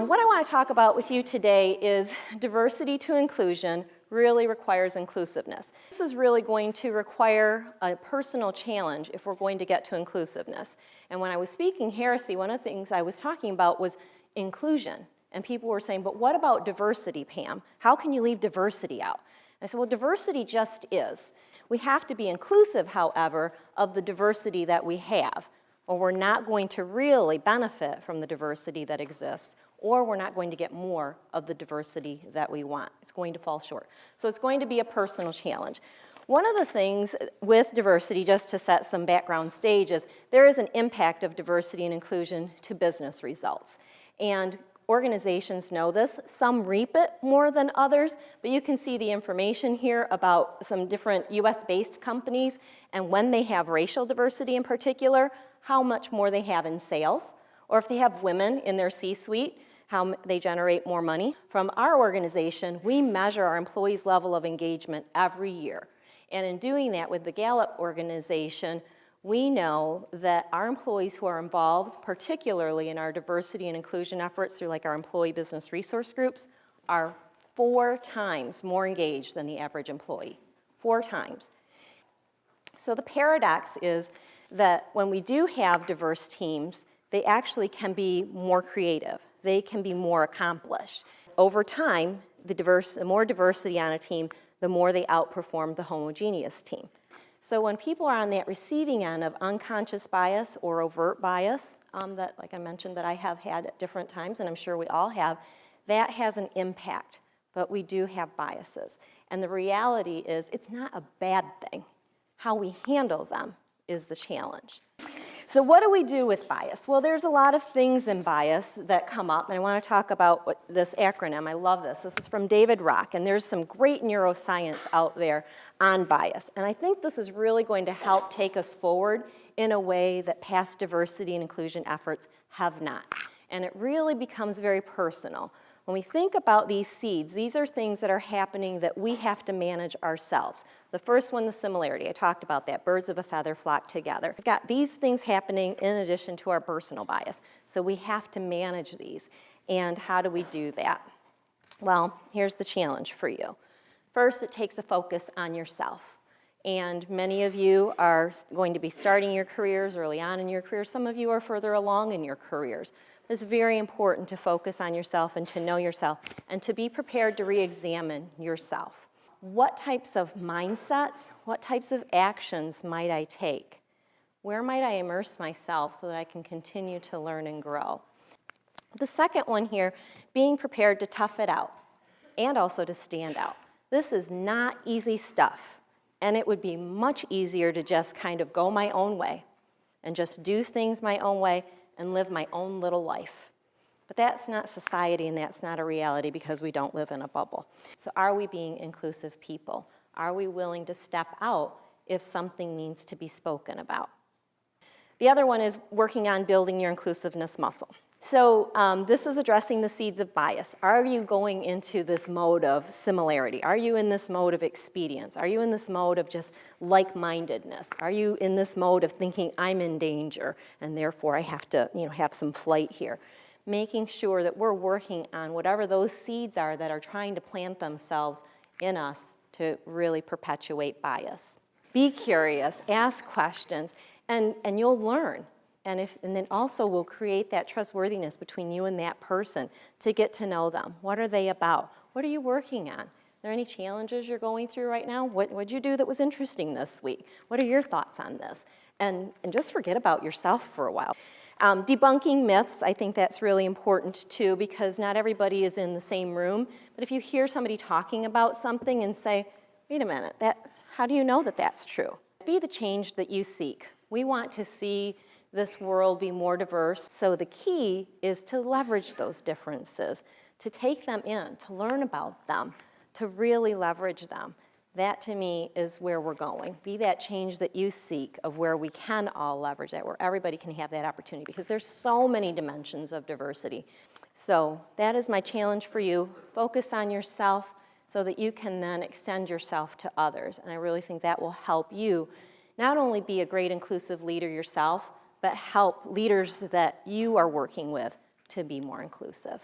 What I want to talk about with you today is diversity to inclusion really requires inclusiveness. This is really going to require a personal challenge if we're going to get to inclusiveness. And when I was speaking Heresy, one of the things I was talking about was inclusion. And people were saying, but what about diversity, Pam? How can you leave diversity out? And I said, well, diversity just is. We have to be inclusive, however, of the diversity that we have, or we're not going to really benefit from the diversity that exists, or we're not going to get more of the diversity that we want. It's going to fall short. So it's going to be a personal challenge. One of the things with diversity, just to set some background stage, is there is an impact of diversity and inclusion to business results. And organizations know this. Some reap it more than others, but you can see the information here about some different US-based companies and when they have racial diversity in particular, how much more they have in sales, or if they have women in their C-suite, how they generate more money. From our organization, we measure our employees' level of engagement every year. And in doing that with the Gallup organization, we know that our employees who are involved, particularly in our diversity and inclusion efforts through like our employee business resource groups, are 4 times more engaged than the average employee. 4 times. So the paradox is that when we do have diverse teams, they actually can be more creative. They can be more accomplished. Over time, the more diversity on a team, the more they outperform the homogeneous team. So when people are on that receiving end of unconscious bias or overt bias, that, like I mentioned, that I have had at different times, and I'm sure we all have, that has an impact. But we do have biases. And the reality is it's not a bad thing. How we handle them is the challenge. So what do we do with bias? Well, there's a lot of things in bias that come up, and I want to talk about this acronym. I love this. This is from David Rock, and there's some great neuroscience out there on bias. And I think this is really going to help take us forward in a way that past diversity and inclusion efforts have not. And it really becomes very personal. When we think about these seeds, these are things that are happening that we have to manage ourselves. The first one, the similarity. I talked about that. Birds of a feather flock together. We've got these things happening in addition to our personal bias. So we have to manage these. And how do we do that? Well, here's the challenge for you. First, it takes a focus on yourself. And many of you are going to be starting your careers early on in your career. Some of you are further along in your careers. It's very important to focus on yourself and to know yourself and to be prepared to re-examine yourself. What types of mindsets, what types of actions might I take? Where might I immerse myself so that I can continue to learn and grow? The second one here, being prepared to tough it out and also to stand out. This is not easy stuff, and it would be much easier to just kind of go my own way and just do things my own way and live my own little life. But that's not society, and that's not a reality because we don't live in a bubble. So are we being inclusive people? Are we willing to step out if something needs to be spoken about? The other one is working on building your inclusiveness muscle. So this is addressing the seeds of bias. Are you going into this mode of similarity? Are you in this mode of expedience? Are you in this mode of just like-mindedness? Are you in this mode of thinking I'm in danger and therefore I have to, have some flight here? Making sure that we're working on whatever those seeds are that are trying to plant themselves in us to really perpetuate bias. Be curious, ask questions, and you'll learn. And then also we'll create that trustworthiness between you and that person to get to know them. What are they about? What are you working on? Are there any challenges you're going through right now? What did you do that was interesting this week? What are your thoughts on this? And just forget about yourself for a while. Debunking myths, I think that's really important too, because not everybody is in the same room. But if you hear somebody talking about something and say, wait a minute, how do you know that that's true? Be the change that you seek. We want to see this world be more diverse. So the key is to leverage those differences, to take them in, to learn about them, to really leverage them. That to me is where we're going. Be that change that you seek of where we can all leverage that, where everybody can have that opportunity, because there's so many dimensions of diversity. So that is my challenge for you. Focus on yourself so that you can then extend yourself to others. And I really think that will help you not only be a great inclusive leader yourself, but help leaders that you are working with to be more inclusive.